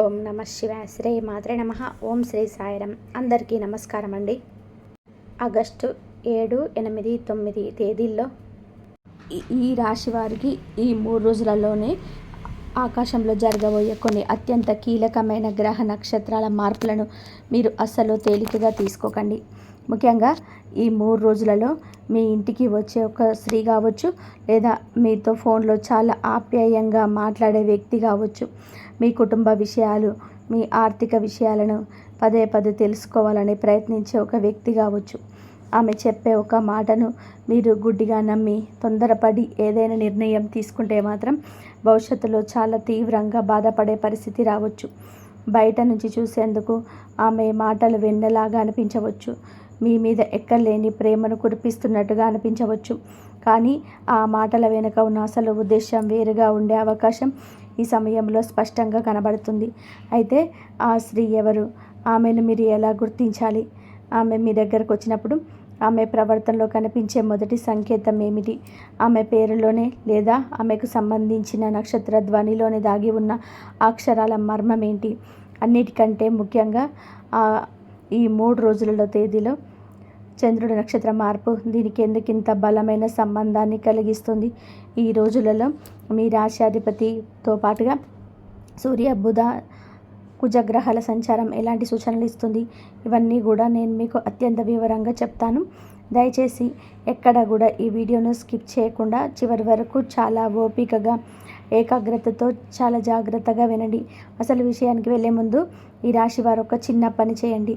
ఓం నమ శివాయ. శ్రీ మాత్రే నమ. ఓం శ్రీ సాయిరం. అందరికీ నమస్కారం అండి. ఆగస్టు 7, 8, 9 తేదీల్లో ఈ రాశి వారికి ఈ 3 రోజులలోనే ఆకాశంలో జరగబోయే కొన్ని అత్యంత కీలకమైన గ్రహ నక్షత్రాల మార్పులను మీరు అస్సలు తేలికగా తీసుకోకండి. ముఖ్యంగా ఈ 3 రోజులలో మీ ఇంటికి వచ్చే ఒక స్త్రీ కావచ్చు, లేదా మీతో ఫోన్లో చాలా ఆప్యాయంగా మాట్లాడే వ్యక్తి కావచ్చు, మీ కుటుంబ విషయాలు, మీ ఆర్థిక విషయాలను పదే పదే తెలుసుకోవాలని ప్రయత్నించే ఒక వ్యక్తి కావచ్చు. ఆమె చెప్పే ఒక మాటను మీరు గుడ్డిగా నమ్మి తొందరపడి ఏదైనా నిర్ణయం తీసుకుంటే మాత్రం భవిష్యత్తులో చాలా తీవ్రంగా బాధపడే పరిస్థితి రావచ్చు. బయట నుంచి చూసేందుకు ఆమె మాటలు వెన్నెలాగా అనిపించవచ్చు. మీ మీద ఎక్కలేని ప్రేమను కురిపిస్తున్నట్టుగా అనిపించవచ్చు. కానీ ఆ మాటల వెనుక ఉన్న అసలు ఉద్దేశం వేరుగా ఉండే అవకాశం ఈ సమయంలో స్పష్టంగా కనబడుతుంది. అయితే ఆ స్త్రీ ఎవరు? ఆమెను మీరు ఎలా గుర్తించాలి? ఆమె మీ దగ్గరకు వచ్చినప్పుడు ఆమె ప్రవర్తనలో కనిపించే మొదటి సంకేతం ఏమిటి? ఆమె పేరులోనే లేదా ఆమెకు సంబంధించిన నక్షత్ర ధ్వనిలోనే దాగి ఉన్న అక్షరాల మర్మం ఏంటి? అన్నిటికంటే ముఖ్యంగా ఈ 3 రోజులలో తేదీలో చంద్రుడి నక్షత్ర మార్పు దీనికి ఎందుకింత బలమైన సంబంధాన్ని కలిగిస్తుంది? ఈ రోజులలో మీ రాశ్యాధిపతితో పాటుగా సూర్య, బుధ, కుజగ్రహాల సంచారం ఎలాంటి సూచనలు ఇస్తుంది? ఇవన్నీ కూడా నేను మీకు అత్యంత వివరంగా చెప్తాను. దయచేసి ఎక్కడ కూడా ఈ వీడియోను స్కిప్ చేయకుండా చివరి వరకు చాలా ఓపికగా, ఏకాగ్రతతో చాలా జాగ్రత్తగా వినండి. అసలు విషయానికి వెళ్ళే ముందు ఈ రాశి వారు ఒక చిన్న పని చేయండి.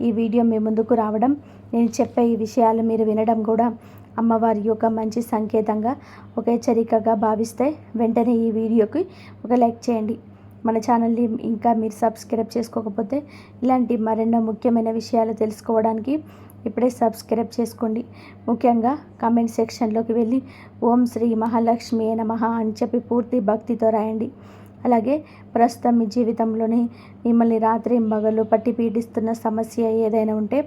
ఈ వీడియో మీ ముందుకు రావడం, నేను చెప్పే ఈ విషయాలు మీరు వినడం కూడా అమ్మవారి యొక్క మంచి సంకేతంగా, ఒక హెచ్చరికగా భావిస్తే వెంటనే ఈ వీడియోకి ఒక లైక్ చేయండి. మన ఛానల్ని ఇంకా మీరు సబ్స్క్రైబ్ చేసుకోకపోతే ఇలాంటి మరెన్నో ముఖ్యమైన విషయాలు తెలుసుకోవడానికి ఇప్పుడే సబ్స్క్రైబ్ చేసుకోండి. ముఖ్యంగా కామెంట్ సెక్షన్లోకి వెళ్ళి ఓం శ్రీ మహాలక్ష్మి నమః అని చెప్పి పూర్తి భక్తితో రాయండి. అలాగే ప్రస్తుతం మీ జీవితంలోని మిమ్మల్ని రాత్రి మగళ్ళు పట్టి పీడిస్తున్న సమస్య ఏదైనా ఉంటే,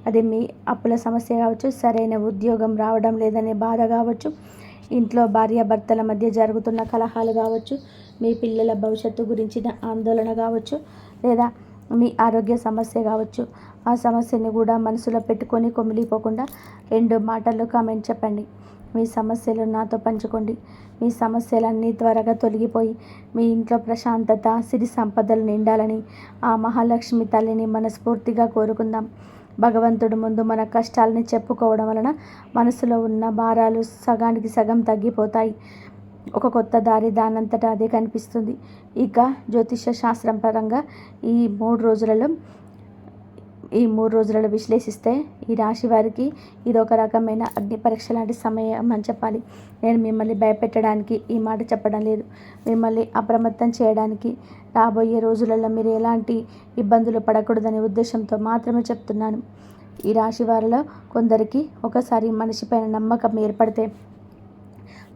అది మీ అప్పుల సమస్య కావచ్చు, సరైన ఉద్యోగం రావడం లేదనే బాధ కావచ్చు, ఇంట్లో భార్యాభర్తల మధ్య జరుగుతున్న కలహాలు కావచ్చు, మీ పిల్లల భవిష్యత్తు గురించిన ఆందోళన కావచ్చు, లేదా మీ ఆరోగ్య సమస్య కావచ్చు. ఆ సమస్యని కూడా మనసులో పెట్టుకొని కుమిలిపోకుండా 2 మాటల్లో కామెంట్ చెప్పండి. మీ సమస్యలు నాతో పంచుకోండి. మీ సమస్యలన్నీ త్వరగా తొలగిపోయి మీ ఇంట్లో ప్రశాంతత, సిరి సంపదలు నిండాలని ఆ మహాలక్ష్మి తల్లిని మనస్ఫూర్తిగా కోరుకుందాం. భగవంతుడి ముందు మన కష్టాలని చెప్పుకోవడం వలన మనసులో ఉన్న భారాలు సగానికి సగం తగ్గిపోతాయి. ఒక కొత్త దారి దానంతటా అదే కనిపిస్తుంది. ఇక జ్యోతిష శాస్త్రం పరంగా ఈ 3 రోజులలో విశ్లేషిస్తే ఈ రాశి వారికి ఇది ఒక రకమైన అగ్ని పరీక్ష లాంటి సమయం అని చెప్పాలి. నేను మిమ్మల్ని భయపెట్టడానికి ఈ మాట చెప్పడం లేదు. మిమ్మల్ని అప్రమత్తం చేయడానికి, రాబోయే రోజులలో మీరు ఎలాంటి ఇబ్బందులు పడకూడదనే ఉద్దేశంతో మాత్రమే చెప్తున్నాను. ఈ రాశి వారిలో కొందరికి ఒకసారి మనిషిపైన నమ్మకం ఏర్పడితే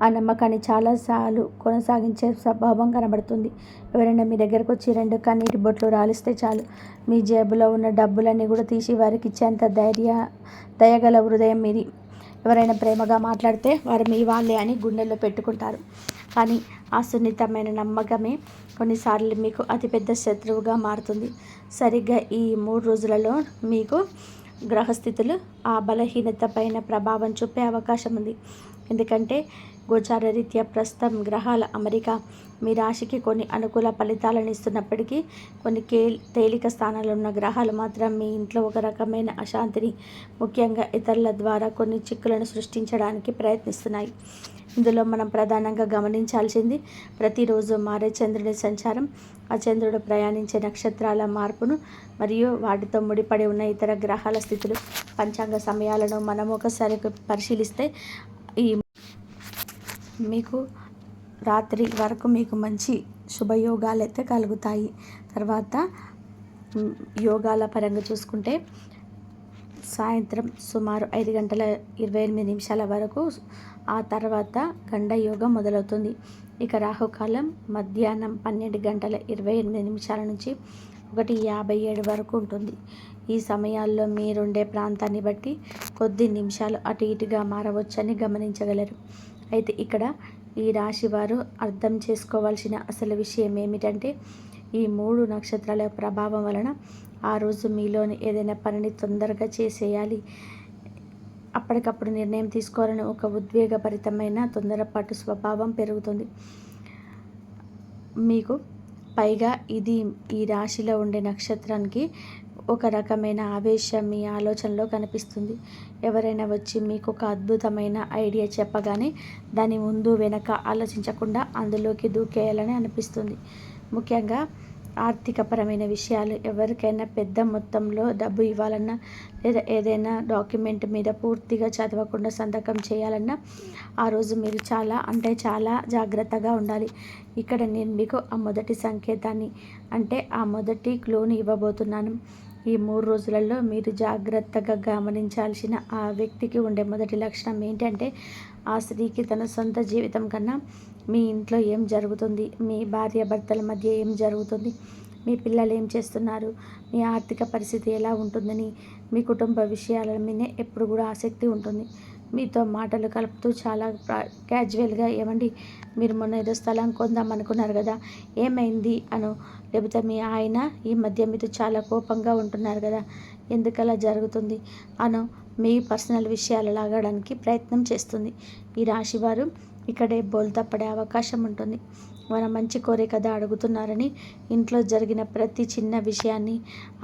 ఆ నమ్మకాన్ని చాలాసార్లు కొనసాగించే స్వభావం కనబడుతుంది. ఎవరైనా మీ దగ్గరకు వచ్చి 2 కన్నీటి బొట్లు రాలిస్తే చాలు, మీ జేబులో ఉన్న డబ్బులన్నీ కూడా తీసి వారికి ఇచ్చేంత దయగల హృదయం మీది. ఎవరైనా ప్రేమగా మాట్లాడితే వారు మీ వాళ్ళే అని గుండెల్లో పెట్టుకుంటారు. కానీ ఆ సున్నితమైన నమ్మకమే కొన్నిసార్లు మీకు అతిపెద్ద శత్రువుగా మారుతుంది. సరిగ్గా ఈ 3 రోజులలో మీకు గ్రహస్థితులు ఆ బలహీనత పైన ప్రభావం చూపే అవకాశం ఉంది. ఎందుకంటే గోచార రీత్యా ప్రస్తుతం గ్రహాల అమరిక మీ రాశికి కొన్ని అనుకూల ఫలితాలను ఇస్తున్నప్పటికీ, కొన్ని తేలిక స్థానాల్లో ఉన్న గ్రహాలు మాత్రం మీ ఇంట్లో ఒక రకమైన అశాంతిని, ముఖ్యంగా ఇతరుల ద్వారా కొన్ని చిక్కులను సృష్టించడానికి ప్రయత్నిస్తున్నాయి. ఇందులో మనం ప్రధానంగా గమనించాల్సింది ప్రతిరోజు మారే చంద్రుడి సంచారం, ఆ చంద్రుడు ప్రయాణించే నక్షత్రాల మార్పును, మరియు వాటితో ముడిపడి ఉన్న ఇతర గ్రహాల స్థితులు. పంచాంగ సమయాలను మనం ఒకసారి పరిశీలిస్తే మీకు రాత్రి వరకు మీకు మంచి శుభయోగాలు అయితే కలుగుతాయి. తర్వాత యోగాల పరంగా చూసుకుంటే సాయంత్రం సుమారు 5:28 వరకు, ఆ తర్వాత గండ యోగం మొదలవుతుంది. ఇక రాహుకాలం మధ్యాహ్నం 12:28 నుంచి 1:57 వరకు ఉంటుంది. ఈ సమయాల్లో మీరుండే ప్రాంతాన్ని బట్టి కొద్ది నిమిషాలు అటు ఇటుగా మారవచ్చని గమనించగలరు. అయితే ఇక్కడ ఈ రాశి వారు అర్థం చేసుకోవాల్సిన అసలు విషయం ఏమిటంటే, ఈ 3 నక్షత్రాల ప్రభావం వలన ఆ రోజు మీలోని ఏదైనా పనిని తొందరగా చేసేయాలి, అప్పటికప్పుడు నిర్ణయం తీసుకోవాలని ఒక ఉద్వేగభరితమైన తొందరపాటు స్వభావం పెరుగుతుంది మీకు. పైగా ఇది ఈ రాశిలో ఉండే నక్షత్రానికి ఒక రకమైన ఆవేశం మీ ఆలోచనలో కనిపిస్తుంది. ఎవరైనా వచ్చి మీకు ఒక అద్భుతమైన ఐడియా చెప్పగానే దాని ముందు వెనక ఆలోచించకుండా అందులోకి దూకేయాలని అనిపిస్తుంది. ముఖ్యంగా ఆర్థికపరమైన విషయాలు, ఎవరికైనా పెద్ద మొత్తంలో డబ్బు ఇవ్వాలన్నా లేదా ఏదైనా డాక్యుమెంట్ మీద పూర్తిగా చదవకుండా సంతకం చేయాలన్నా ఆ రోజు మీరు చాలా జాగ్రత్తగా ఉండాలి. ఇక్కడ నేను మీకు ఆ మొదటి సంకేతాన్ని ఆ మొదటి క్లూని ఇవ్వబోతున్నాను. ఈ 3 రోజులలో మీరు జాగ్రత్తగా గమనించాల్సిన ఆ వ్యక్తికి ఉండే మొదటి లక్షణం ఏంటంటే, ఆ స్త్రీకి తన సొంత జీవితం కన్నా మీ ఇంట్లో ఏం జరుగుతుంది, మీ భార్యాభర్తల మధ్య ఏం జరుగుతుంది, మీ పిల్లలు ఏం చేస్తున్నారు, మీ ఆర్థిక పరిస్థితి ఎలా ఉంటుందని, మీ కుటుంబ విషయాల మీదే ఎప్పుడు కూడా ఆసక్తి ఉంటుంది. మీతో మాటలు కలుపుతూ చాలా క్యాజువల్గా, ఏమండి మీరు మొన్న ఏదో స్థలం కొందాం అనుకున్నారు కదా, ఏమైంది అను, లేకపోతే మీ ఆయన ఈ మధ్య మీతో చాలా కోపంగా ఉంటున్నారు కదా, ఎందుకలా జరుగుతుంది అను మీ పర్సనల్ విషయాలు లాగడానికి ప్రయత్నం చేస్తుంది. ఈ రాశివారు ఇక్కడే బోల్తా పడే అవకాశం ఉంటుంది. మన మంచి కోరే కదా అడుగుతున్నారని ఇంట్లో జరిగిన ప్రతి చిన్న విషయాన్ని,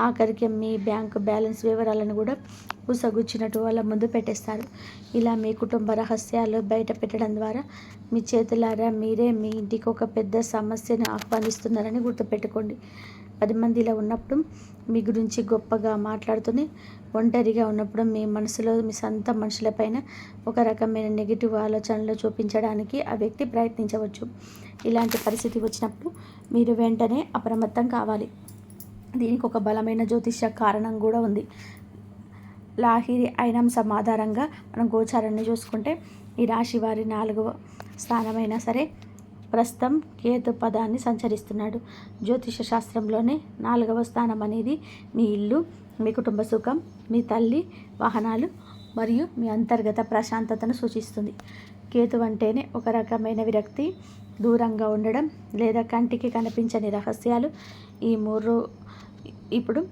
ఆఖరికి మీ బ్యాంకు బ్యాలెన్స్ వివరాలను కూడా పూసగుచ్చినట్టు వాళ్ళ ముందు పెట్టేస్తారు. ఇలా మీ కుటుంబ రహస్యాలు బయట పెట్టడం ద్వారా మీ చేతులారా మీరే మీ ఇంటికి ఒక పెద్ద సమస్యను ఆహ్వానిస్తున్నారని గుర్తుపెట్టుకోండి. 10 మందిలో ఉన్నప్పుడు మీ గురించి గొప్పగా మాట్లాడుతూనే, ఒంటరిగా ఉన్నప్పుడు మీ మనసులో మీ సొంత మనుషులపైన ఒక రకమైన నెగిటివ్ ఆలోచనలు చూపించడానికి ఆ వ్యక్తి ప్రయత్నించవచ్చు. ఇలాంటి పరిస్థితి వచ్చినప్పుడు మీరు వెంటనే అప్రమత్తం కావాలి. దీనికి ఒక బలమైన జ్యోతిష్య కారణం కూడా ఉంది. లాహిరి ఐనాంశం ఆధారంగా మనం గోచారాన్ని చూసుకుంటే ఈ రాశి వారి 4వ స్థానమైనా సరే ప్రస్తుతం కేతు పదాన్ని సంచరిస్తున్నాడు. జ్యోతిష శాస్త్రంలోనే 4వ స్థానం అనేది మీ ఇల్లు, మీ కుటుంబ సుఖం, మీ తల్లి, వాహనాలు మరియు మీ అంతర్గత ప్రశాంతతను సూచిస్తుంది. కేతు అంటేనే ఒక రకమైన విరక్తి, దూరంగా ఉండడం లేదా కంటికి కనిపించని రహస్యాలు. ఈ 3 ఇప్పుడు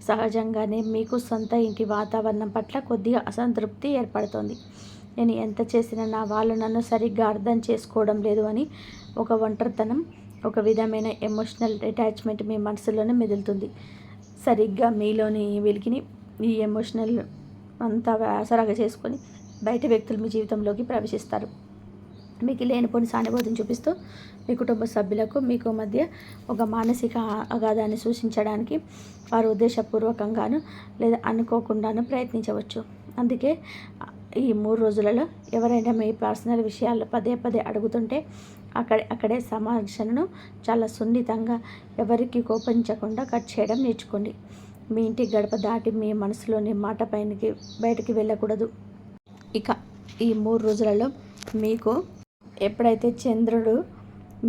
సహజంగానే మీకు సొంత ఇంటి వాతావరణం పట్ల కొద్దిగా అసంతృప్తి ఏర్పడుతుంది. నేను ఎంత చేసినా నా వాళ్ళు నన్ను సరిగ్గా అర్థం చేసుకోవడం లేదు అని ఒక ఒంటరితనం, ఒక విధమైన ఎమోషనల్ అటాచ్మెంట్ మీ మనసులోనే మెదులుతుంది. సరిగ్గా మీలోని వెలికిని ఈ ఎమోషనల్ అంతా ఆసరాగా చేసుకొని బయట వ్యక్తులు మీ జీవితంలోకి ప్రవేశిస్తారు. మీకు లేనిపోని సానుభూతిని చూపిస్తూ మీ కుటుంబ సభ్యులకు మీకు మధ్య ఒక మానసిక అగాధాన్ని సూచించడానికి వారు ఉద్దేశపూర్వకంగాను లేదా అనుకోకుండాను ప్రయత్నించవచ్చు. అందుకే ఈ 3 రోజులలో ఎవరైనా మీ పర్సనల్ విషయాలు పదే అడుగుతుంటే అక్కడే సంభాషణను చాలా సున్నితంగా, ఎవరికి కోపించకుండా కట్ చేయడం నేర్చుకోండి. మీ ఇంటి గడప దాటి మీ మనసులోని మాట బయటికి వెళ్ళకూడదు. ఇక ఈ 3 రోజులలో మీకు ఎప్పుడైతే చంద్రుడు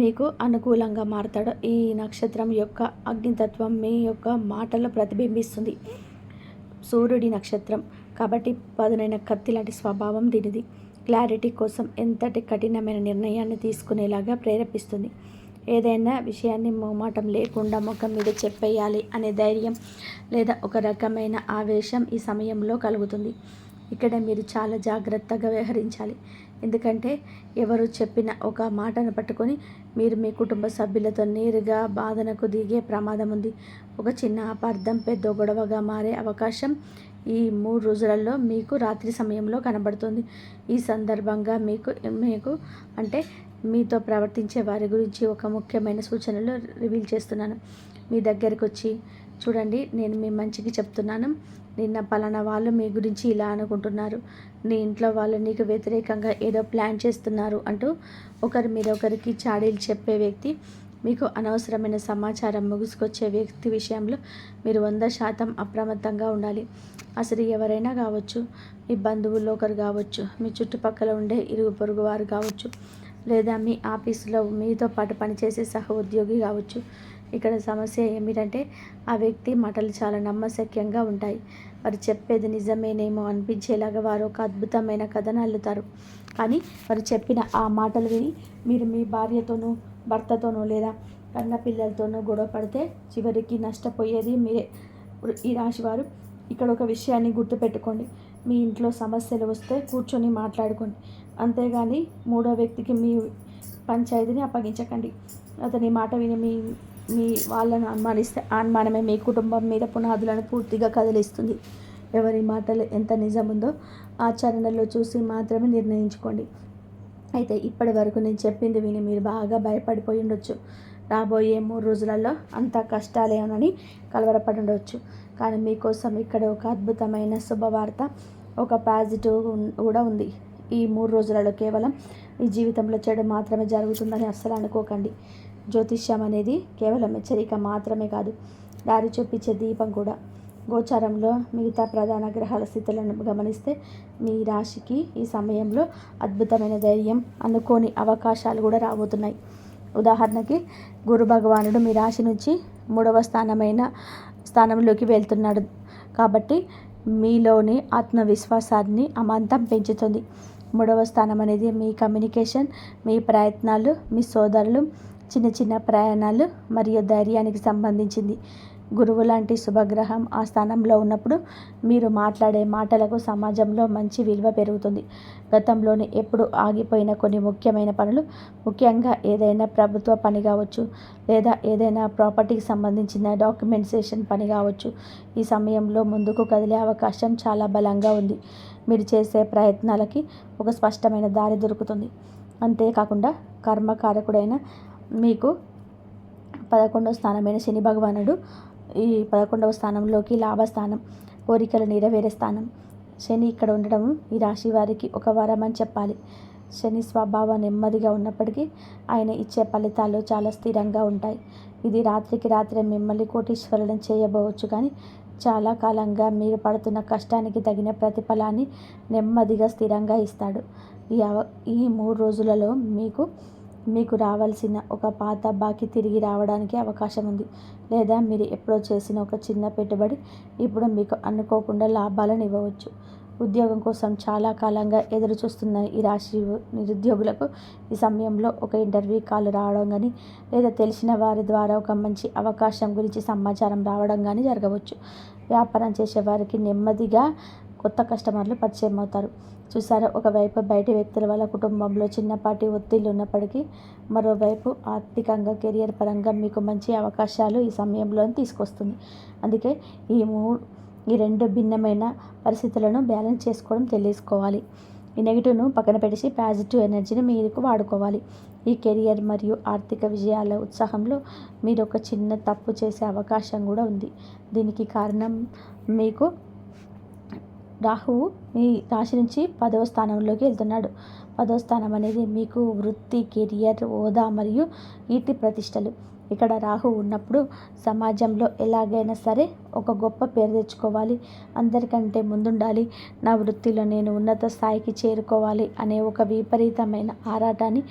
మీకు అనుకూలంగా మారతాడో ఈ నక్షత్రం యొక్క అగ్నితత్వం మీ యొక్క మాటలో ప్రతిబింబిస్తుంది. సూర్యుడి నక్షత్రం కాబట్టి పదునైన కత్తి లాంటి స్వభావం దీనిది. క్లారిటీ కోసం ఎంతటి కఠినమైన నిర్ణయాన్ని తీసుకునేలాగా ప్రేరేపిస్తుంది. ఏదైనా విషయాన్ని మొహమాటం లేకుండా ముఖం మీద చెప్పేయాలి అనే ధైర్యం లేదా ఒక రకమైన ఆవేశం ఈ సమయంలో కలుగుతుంది. ఇక్కడ మీరు చాలా జాగ్రత్తగా వ్యవహరించాలి. ఎందుకంటే ఎవరు చెప్పిన ఒక మాటను పట్టుకొని మీరు మీ కుటుంబ సభ్యులతో నేరుగా బాధనకు దిగే ప్రమాదం ఉంది. ఒక చిన్న అపార్థం పెద్ద గొడవగా మారే అవకాశం ఈ 3 రోజులలో మీకు రాత్రి సమయంలో కనబడుతుంది. ఈ సందర్భంగా మీకు అంటే మీతో ప్రవర్తించే వారి గురించి ఒక ముఖ్యమైన సూచనలు రివీల్ చేస్తున్నాను. మీ దగ్గరికి వచ్చి, చూడండి నేను మీ మంచికి చెప్తున్నాను, నిన్న పలానా వాళ్ళు మీ గురించి ఇలా అనుకుంటున్నారు, నీ ఇంట్లో వాళ్ళు నీకు వ్యతిరేకంగా ఏదో ప్లాన్ చేస్తున్నారు అంటూ ఒకరి మీద ఒకరికి చాడీలు చెప్పే వ్యక్తి, మీకు అనవసరమైన సమాచారం ముగుసుకొచ్చే వ్యక్తి విషయంలో మీరు 100% అప్రమత్తంగా ఉండాలి. అసలు ఎవరైనా కావచ్చు, మీ బంధువుల్లో ఒకరు కావచ్చు, మీ చుట్టుపక్కల ఉండే ఇరుగు పొరుగు వారు కావచ్చు, లేదా మీ ఆఫీసులో మీతో పాటు పనిచేసే సహ ఉద్యోగి కావచ్చు. ఇక్కడ సమస్య ఏమిటంటే ఆ వ్యక్తి మాటలు చాలా నమ్మశక్యంగా ఉంటాయి. వారు చెప్పేది నిజమేనేమో అనిపించేలాగా వారు ఒక అద్భుతమైన కథను అల్లుతారు. కానీ వారు చెప్పిన ఆ మాటలు విని మీరు మీ భార్యతోనూ భర్తతోనూ లేదా కన్న పిల్లలతోనూ గొడవ పడితే చివరికి నష్టపోయేది మీరే. ఈ రాశివారు ఇక్కడ ఒక విషయాన్ని గుర్తుపెట్టుకోండి. మీ ఇంట్లో సమస్యలు వస్తే కూర్చొని మాట్లాడుకోండి, అంతేగాని మూడో వ్యక్తికి మీ పంచాయతీని అప్పగించకండి. అతని మాట విని మీ వాళ్ళను అనుమానిస్తే అనుమానమే మీ కుటుంబం మీద పునాదులను పూర్తిగా కదిలిస్తుంది. ఎవరి మాటలు ఎంత నిజముందో ఆచరణలో చూసి మాత్రమే నిర్ణయించుకోండి. అయితే ఇప్పటి వరకు నేను చెప్పింది విని మీరు బాగా భయపడిపోయి ఉండొచ్చు. రాబోయే 3 రోజులలో అంత కష్టాలేనని కలవరపడి ఉండవచ్చు. కానీ మీకోసం ఇక్కడ ఒక అద్భుతమైన శుభవార్త, ఒక పాజిటివ్ కూడా ఉంది. ఈ 3 రోజులలో కేవలం మీ జీవితంలో చెడు మాత్రమే జరుగుతుందని అస్సలు అనుకోకండి. జ్యోతిష్యం అనేది కేవలం హెచ్చరిక మాత్రమే కాదు, దారి చూపించే దీపం కూడా. గోచారంలో మిగతా ప్రధాన గ్రహాల స్థితులను గమనిస్తే మీ రాశికి ఈ సమయంలో అద్భుతమైన ధైర్యం, అనుకోని అవకాశాలు కూడా రాబోతున్నాయి. ఉదాహరణకి గురు భగవానుడు మీ రాశి నుంచి 3వ స్థానంలోకి వెళ్తున్నాడు కాబట్టి మీలోని ఆత్మవిశ్వాసాన్ని అమాంతం పెంచుతుంది. 3వ స్థానం అనేది మీ కమ్యూనికేషన్, మీ ప్రయత్నాలు, మీ సోదరులు, చిన్న చిన్న ప్రయాణాలు మరియు ధైర్యానికి సంబంధించింది. గురువు లాంటి శుభగ్రహం ఆ స్థానంలో ఉన్నప్పుడు మీరు మాట్లాడే మాటలకు సమాజంలో మంచి విలువ పెరుగుతుంది. గతంలోనే ఎప్పుడు ఆగిపోయిన కొన్ని ముఖ్యమైన పనులు, ముఖ్యంగా ఏదైనా ప్రభుత్వ పని కావచ్చు, లేదా ఏదైనా ప్రాపర్టీకి సంబంధించిన డాక్యుమెంటేషన్ పని కావచ్చు, ఈ సమయంలో ముందుకు కదిలే అవకాశం చాలా బలంగా ఉంది. మీరు చేసే ప్రయత్నాలకి ఒక స్పష్టమైన దారి దొరుకుతుంది. అంతేకాకుండా కర్మకారకుడైన మీకు 11వ స్థానమైన శని భగవానుడు ఈ 11వ స్థానంలోకి లాభస్థానం, కోరికలు నెరవేరే స్థానం. శని ఇక్కడ ఉండడం ఈ రాశి వారికి ఒక వరం అని చెప్పాలి. శని స్వభావం నెమ్మదిగా ఉన్నప్పటికీ ఆయన ఇచ్చే ఫలితాలు చాలా స్థిరంగా ఉంటాయి. ఇది రాత్రికి రాత్రే మిమ్మల్ని కోటీశ్వరులను చేయబోవచ్చు, కానీ చాలా కాలంగా మీరు పడుతున్న కష్టానికి తగిన ప్రతిఫలాన్ని నెమ్మదిగా స్థిరంగా ఇస్తాడు. ఈ 3 రోజులలో మీకు రావాల్సిన ఒక పాత బాకీ తిరిగి రావడానికి అవకాశం ఉంది. లేదా మీరు ఎప్పుడో చేసిన ఒక చిన్న పెట్టుబడి ఇప్పుడు మీకు అనుకోకుండా లాభాలను ఇవ్వవచ్చు. ఉద్యోగం కోసం చాలా కాలంగా ఎదురు చూస్తున్న ఈ రాశి నిరుద్యోగులకు ఈ సమయంలో ఒక ఇంటర్వ్యూ కాల్ రావడం కానీ, లేదా తెలిసిన వారి ద్వారా ఒక మంచి అవకాశం గురించి సమాచారం రావడం కానీ జరగవచ్చు. వ్యాపారం చేసే వారికి నెమ్మదిగా కొత్త కస్టమర్లు పరిచయం అవుతారు. చూసారా, ఒకవైపు బయటి వ్యక్తుల వల్ల కుటుంబంలో చిన్నపాటి ఒత్తిళ్లు ఉన్నప్పటికీ, మరోవైపు ఆర్థికంగా, కెరియర్ పరంగా మీకు మంచి అవకాశాలు ఈ సమయంలో తీసుకొస్తుంది. అందుకే ఈ 2 భిన్నమైన పరిస్థితులను బ్యాలెన్స్ చేసుకోవడం తెలుసుకోవాలి. ఈ నెగిటివ్ను పక్కన పెట్టేసి పాజిటివ్ ఎనర్జీని మీకు వాడుకోవాలి. ఈ కెరియర్ మరియు ఆర్థిక విజయాల ఉత్సాహంలో మీరు ఒక చిన్న తప్పు చేసే అవకాశం కూడా ఉంది. దీనికి కారణం మీకు రాహువు మీ రాశి నుంచి 10వ స్థానంలోకి వెళ్తున్నాడు. 10వ స్థానం అనేది మీకు వృత్తి, కెరియర్, హోదా మరియు కీర్తి ప్రతిష్టలు. ఇక్కడ రాహు ఉన్నప్పుడు సమాజంలో ఎలాగైనా సరే ఒక గొప్ప పేరు తెచ్చుకోవాలి, అందరికంటే ముందుండాలి, నా వృత్తిలో నేను ఉన్నత స్థాయికి చేరుకోవాలి అనే ఒక విపరీతమైన ఆరాటాన్ని,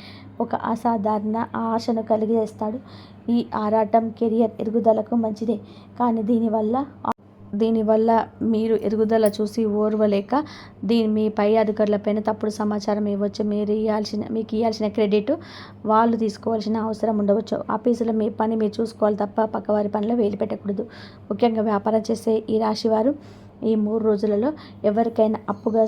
ఒక అసాధారణ ఆశను కలిగజేస్తాడు. ఈ ఆరాటం కెరియర్ ఎదుగుదలకు మంచిదే, కానీ దీనివల్ల మీరు ఎదుగుదల చూసి ఓర్వలేక మీ పై అధికారులపైన తప్పుడు సమాచారం ఇవ్వచ్చు. మీకు ఇవ్వాల్సిన క్రెడిట్ వాళ్ళు తీసుకోవాల్సిన అవసరం ఉండవచ్చు. ఆఫీసులో మీ పని మీరు చూసుకోవాలి తప్ప పక్కవారి పనిలో వేలు పెట్టకూడదు. ముఖ్యంగా వ్యాపారం చేసే ఈ రాశివారు ఈ 3 రోజులలో ఎవరికైనా అప్పుగా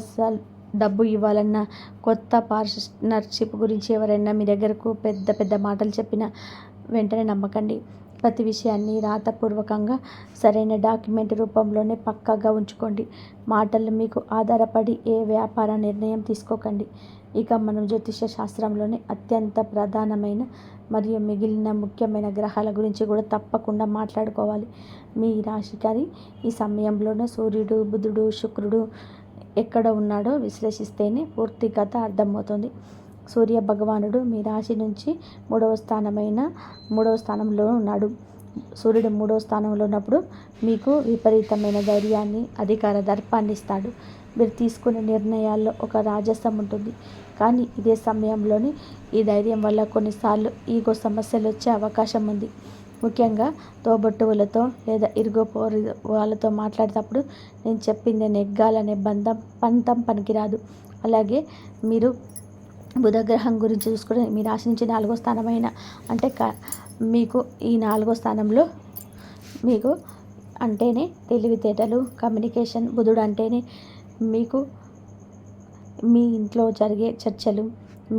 డబ్బు ఇవ్వాలన్నా, కొత్త పార్ట్నర్షిప్ గురించి ఎవరైనా మీ దగ్గరకు పెద్ద పెద్ద మాటలు చెప్పినా వెంటనే నమ్మకండి. ప్రతి విషయాన్ని రాతపూర్వకంగా సరైన డాక్యుమెంట్ రూపంలోనే పక్కాగా ఉంచుకోండి. మాటలు మీకు ఆధారపడి ఏ వ్యాపార నిర్ణయం తీసుకోకండి. ఇక మనం జ్యోతిష శాస్త్రంలోనే అత్యంత ప్రధానమైన మరియు మిగిలిన ముఖ్యమైన గ్రహాల గురించి కూడా తప్పకుండా మాట్లాడుకోవాలి. మీ రాశికారి ఈ సమయంలోనే సూర్యుడు, బుధుడు, శుక్రుడు ఎక్కడ ఉన్నాడో విశ్లేషిస్తేనే పూర్తి కథ అర్థమవుతుంది. సూర్య భగవానుడు మీ రాశి నుంచి 3వ స్థానంలో ఉన్నాడు. సూర్యుడు 3వ స్థానంలో ఉన్నప్పుడు మీకు విపరీతమైన ధైర్యాన్ని, అధికార దర్పాన్ని ఇస్తాడు. మీరు తీసుకునే నిర్ణయాల్లో ఒక రాజసం ఉంటుంది. కానీ ఇదే సమయంలోని ఈ ధైర్యం వల్ల కొన్నిసార్లు ఈగో సమస్యలు వచ్చే అవకాశం ఉంది. ముఖ్యంగా తోబుట్టువులతో లేదా ఇరుగు వాళ్ళతో మాట్లాడేటప్పుడు నేను చెప్పింది నెగ్గాలనే పంతం పనికిరాదు. అలాగే మీరు బుధగ్రహం గురించి చూసుకుంటే మీ రాశి నుంచి 4వ స్థానమైన అంటే మీకు ఈ 4వ స్థానంలో మీకు అంటేనే తెలివితేటలు, కమ్యూనికేషన్. బుధుడు అంటేనే మీకు మీ ఇంట్లో జరిగే చర్చలు,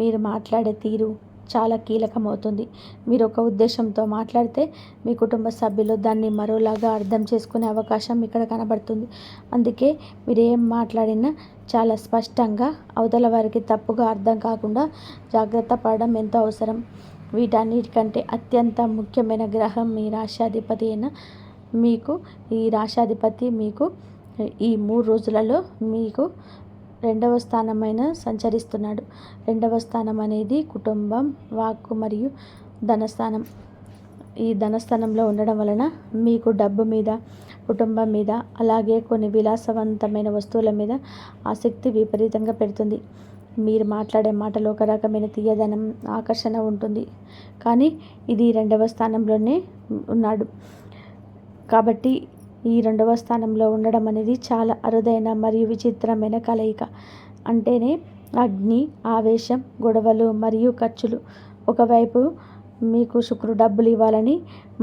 మీరు మాట్లాడే తీరు చాలా కీలకమవుతుంది. మీరు ఒక ఉద్దేశంతో మాట్లాడితే మీ కుటుంబ సభ్యులు దాన్ని మరోలాగా అర్థం చేసుకునే అవకాశం ఇక్కడ కనబడుతుంది. అందుకే మీరు ఏం మాట్లాడినా చాలా స్పష్టంగా అవతల వారికి తప్పుగా అర్థం కాకుండా జాగ్రత్త పడడం ఎంతో అవసరం. వీటన్నిటికంటే అత్యంత ముఖ్యమైన గ్రహం మీ రాశ్యాధిపతి అయిన ఈ రాశ్యాధిపతి మీకు ఈ 3 రోజులలో మీకు 2వ స్థానమైన సంచరిస్తున్నాడు. 2వ స్థానం అనేది కుటుంబం, వాక్కు మరియు ధనస్థానం. ఈ ధనస్థానంలో ఉండడం వలన మీకు డబ్బు మీద, కుటుంబం మీద, అలాగే కొన్ని విలాసవంతమైన వస్తువుల మీద ఆసక్తి విపరీతంగా పెడుతుంది. మీరు మాట్లాడే మాటలో ఒక రకమైన తీయదనం, ఆకర్షణ ఉంటుంది. కానీ ఇది 2వ స్థానంలోనే ఉన్నాడు కాబట్టి ఈ 2వ స్థానంలో ఉండడం అనేది చాలా అరుదైన మరియు విచిత్రమైన కలయిక. అంటేనే అగ్ని, ఆవేశం, గొడవలు మరియు ఖర్చులు. ఒకవైపు మీకు శుక్రుడు డబ్బులు ఇవ్వాలని,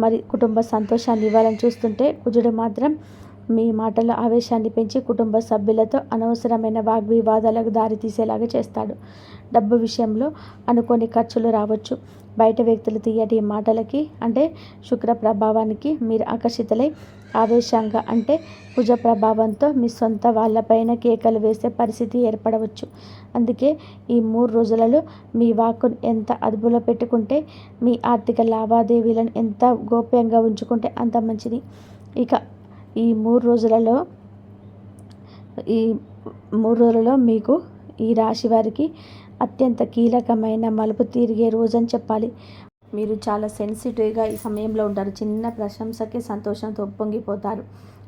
మరి కుటుంబ సంతోషాన్ని ఇవ్వాలని చూస్తుంటే, కుజుడు మాత్రం మీ మాటల ఆవేశాన్ని పెంచి కుటుంబ సభ్యులతో అనవసరమైన వాగ్వివాదాలకు దారితీసేలాగా చేస్తాడు. డబ్బు విషయంలో అనుకోని ఖర్చులు రావచ్చు. బయట వ్యక్తులు తీయటి మాటలకి అంటే శుక్ర ప్రభావానికి మీరు ఆకర్షితులై ఆవేశంగా అంటే కుజ ప్రభావంతో మీ సొంత వాళ్ళపైన కేకలు వేసే పరిస్థితి ఏర్పడవచ్చు. అందుకే ఈ 3 రోజులలో మీ వాక్కును ఎంత అదుపులో పెట్టుకుంటే, మీ ఆర్థిక లావాదేవీలను ఎంత గోప్యంగా ఉంచుకుంటే అంత మంచిది. ఇక ఈ 3 రోజులలో మీకు ఈ రాశి వారికి అత్యంత కీలకమైన మలుపు తిరిగే రోజని చెప్పాలి. మీరు చాలా సెన్సిటివ్గా ఈ సమయంలో ఉంటారు. చిన్న ప్రశంసకే సంతోషంతో ఉప్పొంగిపోతారు.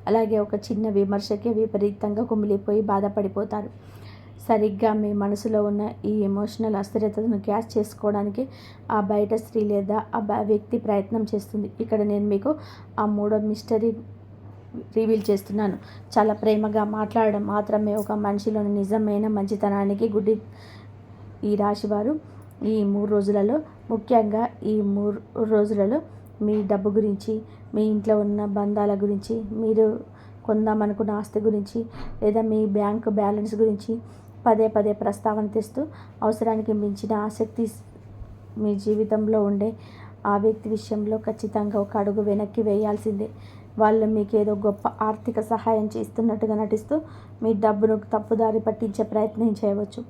అలాగే ఒక చిన్న విమర్శకే విపరీతంగా కుమిలిపోయి బాధపడిపోతారు. సరిగ్గా మీ మనసులో ఉన్న ఈ ఎమోషనల్ అస్థిరతను క్యాచ్ చేసుకోవడానికి ఆ బయట స్త్రీ లేదా ఆ వ్యక్తి ప్రయత్నం చేస్తుంది. ఇక్కడ నేను మీకు ఆ 3వ మిస్టరీ రివీల్ చేస్తున్నాను. చాలా ప్రేమగా మాట్లాడడం మాత్రమే ఒక మనిషిలోని నిజమైన మంచితనానికి గుడ్డి. ఈ రాశివారు ఈ 3 రోజులలో, ముఖ్యంగా ఈ 3 రోజులలో మీ డబ్బు గురించి, మీ ఇంట్లో ఉన్న బంధాల గురించి, మీరు కొందామనుకున్న ఆస్తి గురించి, లేదా మీ బ్యాంకు బ్యాలెన్స్ గురించి పదే పదే ప్రస్తావన తెస్తూ అవసరానికి మించిన ఆసక్తి మీ జీవితంలో ఉండే ఆ వ్యక్తి విషయంలో ఖచ్చితంగా ఒక అడుగు వెనక్కి వేయాల్సిందే. వాళ్ళు మీకేదో గొప్ప ఆర్థిక సహాయం చేస్తున్నట్టుగా నటిస్తూ మీ డబ్బును తప్పుదారి పట్టించే ప్రయత్నం చేయవచ్చు.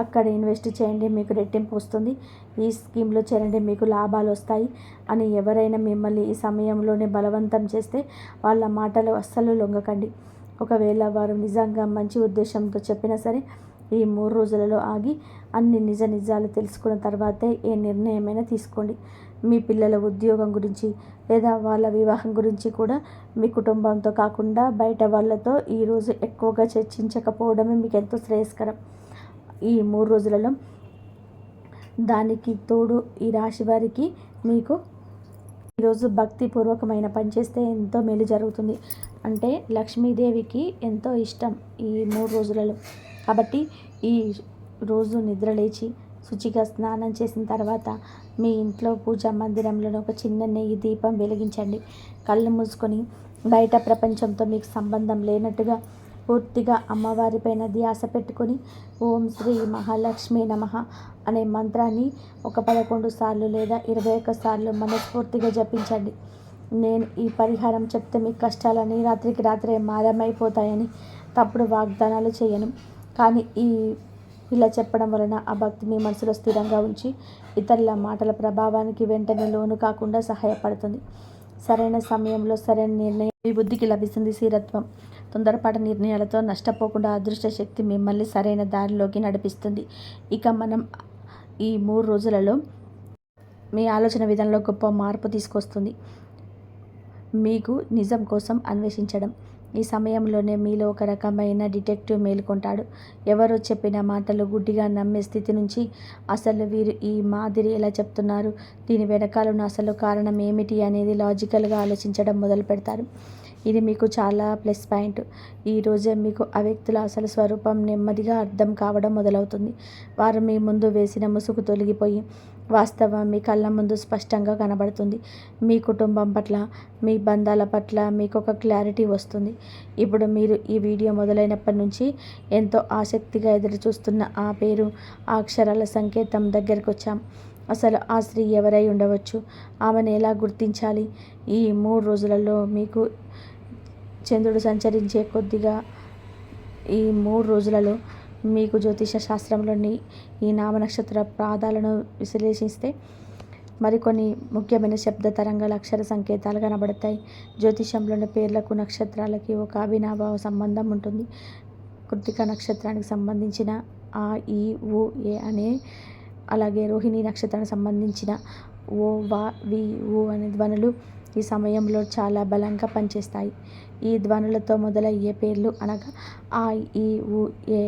అక్కడ ఇన్వెస్ట్ చేయండి, మీకు రెట్టింపు వస్తుంది, ఈ స్కీమ్లో చేరండి, మీకు లాభాలు వస్తాయి అని ఎవరైనా మిమ్మల్ని ఈ సమయంలోనే బలవంతం చేస్తే వాళ్ళ మాటలు అస్సలు లొంగకండి. ఒకవేళ వారు నిజంగా మంచి ఉద్దేశంతో చెప్పినా సరే, ఈ 3 రోజులలో ఆగి అన్ని నిజాలు తెలుసుకున్న తర్వాతే ఏ నిర్ణయమైనా తీసుకోండి. మీ పిల్లల ఉద్యోగం గురించి లేదా వాళ్ళ వివాహం గురించి కూడా మీ కుటుంబంతో కాకుండా బయట వాళ్ళతో ఈరోజు ఎక్కువగా చర్చించకపోవడమే మీకు ఎంతో శ్రేయస్కరం. ఈ 3 రోజులలో దానికి తోడు ఈ రాశి వారికి మీకు ఈరోజు భక్తిపూర్వకమైన పని చేస్తే ఎంతో మేలు జరుగుతుంది. అంటే లక్ష్మీదేవికి ఎంతో ఇష్టం ఈ 3 రోజులలో. కాబట్టి ఈ రోజు నిద్రలేచి శుచిగా స్నానం చేసిన తర్వాత మీ ఇంట్లో పూజా మందిరంలో ఒక చిన్న నెయ్యి దీపం వెలిగించండి. కళ్ళు మూసుకొని బయట ప్రపంచంతో మీకు సంబంధం లేనట్టుగా పూర్తిగా అమ్మవారిపైన ధ్యాస పెట్టుకొని ఓం శ్రీ మహాలక్ష్మి నమః అనే మంత్రాన్ని ఒక 11 సార్లు లేదా 21 సార్లు మనస్ఫూర్తిగా జపించండి. నేను ఈ పరిహారం చెప్తే మీ కష్టాలని రాత్రికి రాత్రే మాయమైపోతాయని తప్పుడు వాగ్దానాలు చేయను. కానీ ఇలా చెప్పడం వలన ఆ భక్తి మీ మనసులో స్థిరంగా ఉంచి ఇతరుల మాటల ప్రభావానికి వెంటనే లోను కాకుండా సహాయపడుతుంది. సరైన సమయంలో సరైన నిర్ణయం మీ బుద్ధికి లభిస్తుంది. స్థిరత్వం. తొందరపాటు నిర్ణయాలతో నష్టపోకుండా అదృష్ట శక్తి మిమ్మల్ని సరైన దారిలోకి నడిపిస్తుంది. ఇక మనం ఈ 3 రోజులలో మీ ఆలోచన విధానంలో గొప్ప మార్పు తీసుకొస్తుంది. మీకు నిజం కోసం అన్వేషించడం. ఈ సమయంలోనే మీలో ఒక రకమైన డిటెక్టివ్ మేలుకొంటాడు. ఎవరో చెప్పిన మాటలు గుడ్డిగా నమ్మే స్థితి నుంచి అసలు వీరు ఈ మాదిరి ఎలా చెప్తున్నారు, దీని వెనకాలన్న అసలు కారణం ఏమిటి అనేది లాజికల్గా ఆలోచించడం మొదలు పెడతారు. ఇది మీకు చాలా ప్లస్ పాయింట్. ఈరోజే మీకు ఆ వ్యక్తుల అసలు స్వరూపం నెమ్మదిగా అర్థం కావడం మొదలవుతుంది. వారు మీ ముందు వేసిన ముసుగు తొలగిపోయి వాస్తవం మీ కళ్ళ ముందు స్పష్టంగా కనబడుతుంది. మీ కుటుంబం పట్ల, మీ బంధాల పట్ల మీకు ఒక క్లారిటీ వస్తుంది. ఇప్పుడు మీరు ఈ వీడియో మొదలైనప్పటి నుంచి ఎంతో ఆసక్తిగా ఎదురు చూస్తున్న ఆ పేరు, ఆ అక్షరాల సంకేతం దగ్గరకు వచ్చాం. అసలు ఆ స్త్రీ ఎవరై ఉండవచ్చు? ఆమెను ఎలా గుర్తించాలి? ఈ 3 రోజులలో మీకు చంద్రుడు సంచరించే కొద్దిగా ఈ 3 రోజులలో మీకు జ్యోతిష శాస్త్రంలోని ఈ నామ నక్షత్ర పాదాలను విశ్లేషిస్తే మరికొన్ని ముఖ్యమైన శబ్ద తరంగాల అక్షర సంకేతాలు కనబడతాయి. జ్యోతిషంలోని పేర్లకు నక్షత్రాలకి ఒక అవినాభావ సంబంధం ఉంటుంది. కృత్తిక నక్షత్రానికి సంబంధించిన ఆ, ఈ, ఊ, ఏ అనే, అలాగే రోహిణి నక్షత్రానికి సంబంధించిన ఓ, వా, వి, ఊ అనే ధ్వనులు ఈ సమయంలో చాలా బలంగా పనిచేస్తాయి. ఈ ధ్వనులతో మొదలయ్యే పేర్లు అనగా ఆ, ఈ, ఊ, ఏ,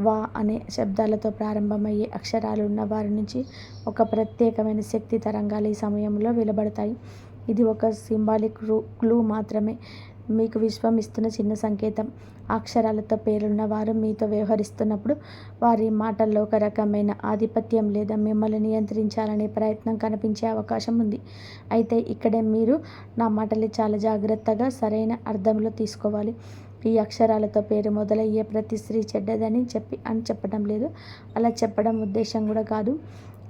వా అనే శబ్దాలతో ప్రారంభమయ్యే అక్షరాలు ఉన్న వారి నుంచి ఒక ప్రత్యేకమైన శక్తి తరంగాలు ఈ సమయంలో వెలువడతాయి. ఇది ఒక సింబాలిక్ క్లూ మాత్రమే, మీకు విశ్వం ఇస్తున్న చిన్న సంకేతం. అక్షరాలతో పేరున్న వారు మీతో వ్యవహరిస్తున్నప్పుడు వారి మాటల్లో ఒక రకమైన ఆధిపత్యం లేదా మిమ్మల్ని నియంత్రించాలనే ప్రయత్నం కనిపించే అవకాశం ఉంది. అయితే ఇక్కడే మీరు నా మాటలు చాలా జాగ్రత్తగా సరైన అర్థంలో తీసుకోవాలి. ఈ అక్షరాలతో పేరు మొదలయ్యే ప్రతి స్త్రీ చెడ్డదని చెప్పడం లేదు. అలా చెప్పడం ఉద్దేశం కూడా కాదు.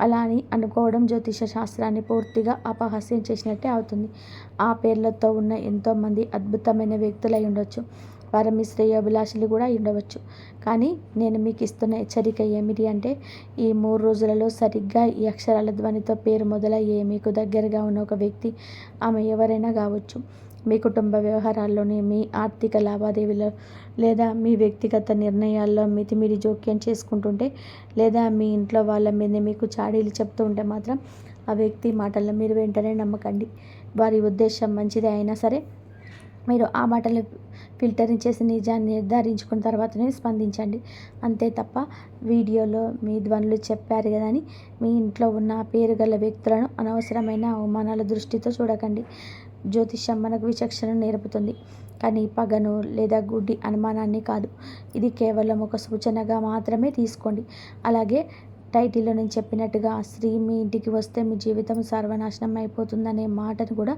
అలా అని అనుకోవడం జ్యోతిష శాస్త్రాన్ని పూర్తిగా అపహాస్యం చేసినట్టే అవుతుంది. ఆ పేర్లతో ఉన్న ఎంతోమంది అద్భుతమైన వ్యక్తులు అయి ఉండొచ్చు. వారు మీ శ్రేయోభిలాషులు కూడా అయి ఉండవచ్చు. కానీ నేను మీకు ఇస్తున్న హెచ్చరిక ఏమిటి అంటే, ఈ 3 రోజులలో సరిగ్గా ఈ అక్షరాల ధ్వనితో పేరు మొదలయ్యే మీకు దగ్గరగా ఉన్న ఒక వ్యక్తి, ఆమె ఎవరైనా కావచ్చు, మీ కుటుంబ వ్యవహారాల్లోని, మీ ఆర్థిక లావాదేవీలో లేదా మీ వ్యక్తిగత నిర్ణయాల్లో మితిమీరి జోక్యం చేసుకుంటుంటే, లేదా మీ ఇంట్లో వాళ్ళ మీద మీకు చాడీలు చెప్తూ ఉంటే మాత్రం ఆ వ్యక్తి మాటలను మీరు వెంటనే నమ్మకండి. వారి ఉద్దేశం మంచిదే అయినా సరే మీరు ఆ మాటలు ఫిల్టరింగ్ చేసి నిజాన్ని నిర్ధారించుకున్న తర్వాతనే స్పందించండి. అంతే తప్ప వీడియోలో మీ ధ్వనులు చెప్పారు కదా అని మీ ఇంట్లో ఉన్న పేరు గల వ్యక్తులను అనవసరమైన అవమానాల దృష్టితో చూడకండి. జ్యోతిష్యం మనకు విచక్షణ నేర్పుతుంది, కానీ పగను లేదా గుడ్డి అనుమానాన్ని కాదు. ఇది కేవలం ఒక సూచనగా మాత్రమే తీసుకోండి. అలాగే టైటిల్లో నేను చెప్పినట్టుగా ఆ స్త్రీ మీ ఇంటికి వస్తే మీ జీవితం సర్వనాశనం అయిపోతుందనే మాటను కూడా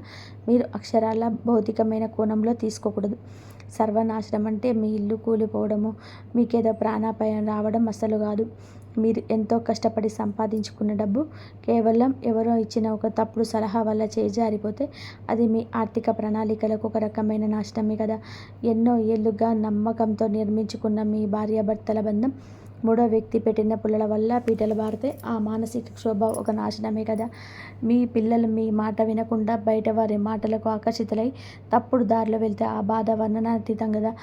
మీరు అక్షరాల భౌతికమైన కోణంలో తీసుకోకూడదు. సర్వనాశనం అంటే మీ ఇల్లు కూలిపోవడము, మీకేదో ప్రాణాపాయం రావడం అస్సలు కాదు. మీరు ఎంతో కష్టపడి సంపాదించుకున్న డబ్బు కేవలం ఎవరో ఇచ్చిన ఒక తప్పుడు సలహా వల్ల చేజారిపోతే అది మీ ఆర్థిక ప్రణాళికలకు ఒక రకమైన నాశనమే కదా. ఎన్నో ఏళ్ళుగా నమ్మకంతో నిర్మించుకున్న మీ భార్యాభర్తల బంధం మూడో వ్యక్తి పెట్టిన పుల్లల వల్ల పీటలు బారితే ఆ మానసిక క్షోభ ఒక నాశనమే కదా. మీ పిల్లలు మీ మాట వినకుండా బయట వారి మాటలకు ఆకర్షితులై తప్పుడు దారిలో వెళ్తే ఆ బాధ వర్ణనాతీతం కదా.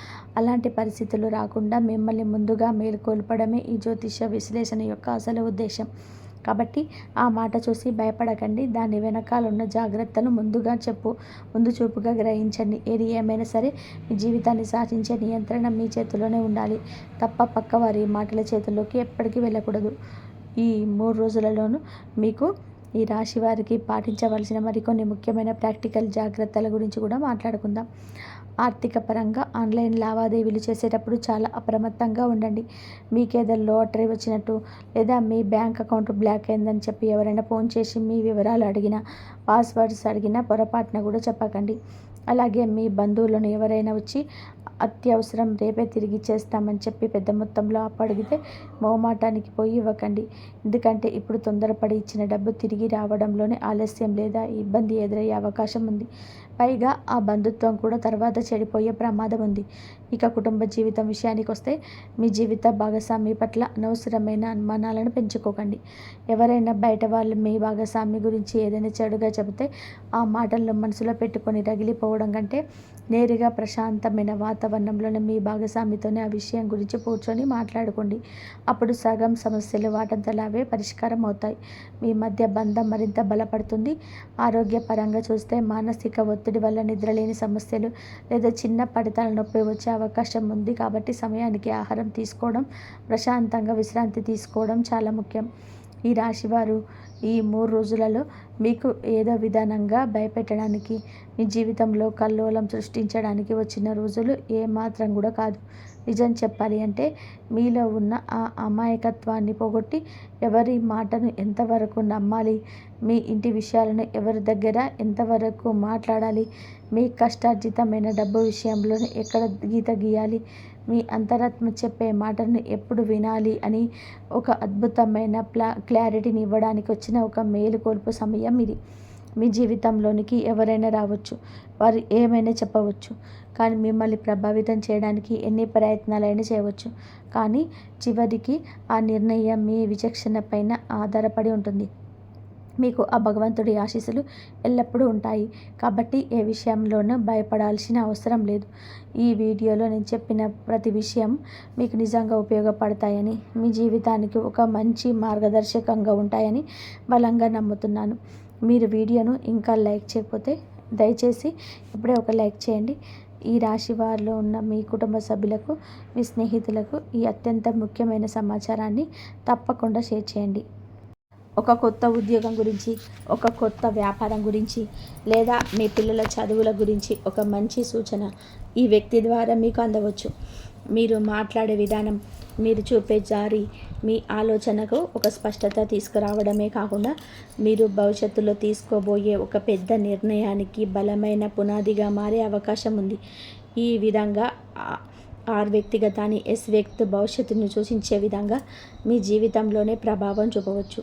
అలాంటి పరిస్థితులు రాకుండా మిమ్మల్ని ముందుగా మేల్కొల్పడమే ఈ జ్యోతిష్య విశ్లేషణ యొక్క అసలు ఉద్దేశం. కాబట్టి ఆ మాట చూసి భయపడకండి. దాని వెనకాల ఉన్న జాగ్రత్తలు ముందు చూపుగా గ్రహించండి. ఏది ఏమైనా సరే మీ జీవితాన్ని శాసించే నియంత్రణ మీ చేతిలోనే ఉండాలి తప్ప పక్క వారి మాటల చేతుల్లోకి ఎప్పటికీ వెళ్ళకూడదు. ఈ 3 రోజులలోనూ మీకు ఈ రాశి వారికి పాటించవలసిన మరికొన్ని ముఖ్యమైన ప్రాక్టికల్ జాగ్రత్తల గురించి కూడా మాట్లాడుకుందాం. ఆర్థిక పరంగా ఆన్లైన్ లావాదేవీలు చేసేటప్పుడు చాలా అప్రమత్తంగా ఉండండి. మీకేదో లాటరీ వచ్చినట్టు లేదా మీ బ్యాంక్ అకౌంట్ బ్లాక్ అయిందని చెప్పి ఎవరైనా ఫోన్ చేసి మీ వివరాలు అడిగినా, పాస్వర్డ్స్ అడిగినా పొరపాటున కూడా చెప్పకండి. అలాగే మీ బంధువులను ఎవరైనా వచ్చి అత్యవసరం రేపే తిరిగి ఇచ్చేస్తామని చెప్పి పెద్ద మొత్తంలో అప్పు అడిగితే మొహమాటానికి పోయి ఇవ్వకండి. ఎందుకంటే ఇప్పుడు తొందరపడి ఇచ్చిన డబ్బు తిరిగి రావడంలోనే ఆలస్యం లేదా ఇబ్బంది ఎదురయ్యే అవకాశం ఉంది. పైగా ఆ బంధుత్వం కూడా తర్వాత చెడిపోయే ప్రమాదం ఉంది. ఇక కుటుంబ జీవితం విషయానికి వస్తే మీ జీవిత భాగస్వామి పట్ల అనవసరమైన అనుమానాలను పెంచుకోకండి. ఎవరైనా బయట వాళ్ళు మీ భాగస్వామి గురించి ఏదైనా చెడుగా చెబితే ఆ మాటలను మనసులో పెట్టుకొని రగిలిపోవడం కంటే నేరుగా ప్రశాంతమైన వాతావరణంలోనే మీ భాగస్వామితోనే ఆ విషయం గురించి కూర్చొని మాట్లాడుకోండి. అప్పుడు సగం సమస్యలు వాటంతలావే పరిష్కారం అవుతాయి. మీ మధ్య బంధం మరింత బలపడుతుంది. ఆరోగ్యపరంగా చూస్తే మానసిక ఒత్తిడి వల్ల నిద్రలేని సమస్యలు లేదా చిన్న పడితల నొప్పి వచ్చే అవకాశం ఉంది. కాబట్టి సమయానికి ఆహారం తీసుకోవడం, ప్రశాంతంగా విశ్రాంతి తీసుకోవడం చాలా ముఖ్యం. ఈ రాశివారు ఈ 3 రోజులలో మీకు ఏదో విధానంగా భయపెట్టడానికి, మీ జీవితంలో కల్లోలం సృష్టించడానికి వచ్చిన రోజులు ఏమాత్రం కూడా కాదు. నిజం చెప్పాలి అంటే మీలో ఉన్న ఆ అమాయకత్వాన్ని పోగొట్టి ఎవరి మాటను ఎంతవరకు నమ్మాలి, మీ ఇంటి విషయాలను ఎవరి దగ్గర ఎంతవరకు మాట్లాడాలి, మీ కష్టార్జితమైన డబ్బు విషయంలో ఎక్కడ గీత గీయాలి, మీ అంతరాత్మ చెప్పే మాటలను ఎప్పుడు వినాలి అని ఒక అద్భుతమైన క్లారిటీని ఇవ్వడానికి వచ్చిన ఒక మేలుకొల్పు సమయం ఇది. మీ జీవితంలోనికి ఎవరైనా రావచ్చు, వారు ఏమైనా చెప్పవచ్చు, కానీ మిమ్మల్ని ప్రభావితం చేయడానికి ఎన్ని ప్రయత్నాలైనా చేయవచ్చు. కానీ చివరికి ఆ నిర్ణయం మీ విచక్షణ పైన ఆధారపడి ఉంటుంది. మీకు ఆ భగవంతుడి ఆశీస్సులు ఎల్లప్పుడూ ఉంటాయి. కాబట్టి ఏ విషయంలోనూ భయపడాల్సిన అవసరం లేదు. ఈ వీడియోలో నేను చెప్పిన ప్రతి విషయం మీకు నిజంగా ఉపయోగపడతాయని, మీ జీవితానికి ఒక మంచి మార్గదర్శకంగా ఉంటాయని బలంగా నమ్ముతున్నాను. మీరు వీడియోను ఇంకా లైక్ చేయకపోతే దయచేసి ఇప్పుడే ఒక లైక్ చేయండి. ఈ రాశి వారిలో ఉన్న మీ కుటుంబ సభ్యులకు, మీ స్నేహితులకు ఈ అత్యంత ముఖ్యమైన సమాచారాన్ని తప్పకుండా షేర్ చేయండి. ఒక కొత్త ఉద్యోగం గురించి, ఒక కొత్త వ్యాపారం గురించి, లేదా మీ పిల్లల చదువుల గురించి ఒక మంచి సూచన ఈ వ్యక్తి ద్వారా మీకు అందవచ్చు. మీరు మాట్లాడే విధానం, మీరు చూపే జారి మీ ఆలోచనకు ఒక స్పష్టత తీసుకురావడమే కాకుండా మీరు భవిష్యత్తులో తీసుకోబోయే ఒక పెద్ద నిర్ణయానికి బలమైన పునాదిగా మారే అవకాశం ఉంది. ఈ విధంగా ఆర్ వ్యక్తిగతాన్ని ఎస్ వ్యక్తి భవిష్యత్తును సూచించే విధంగా మీ జీవితంలోనే ప్రభావం చూపవచ్చు.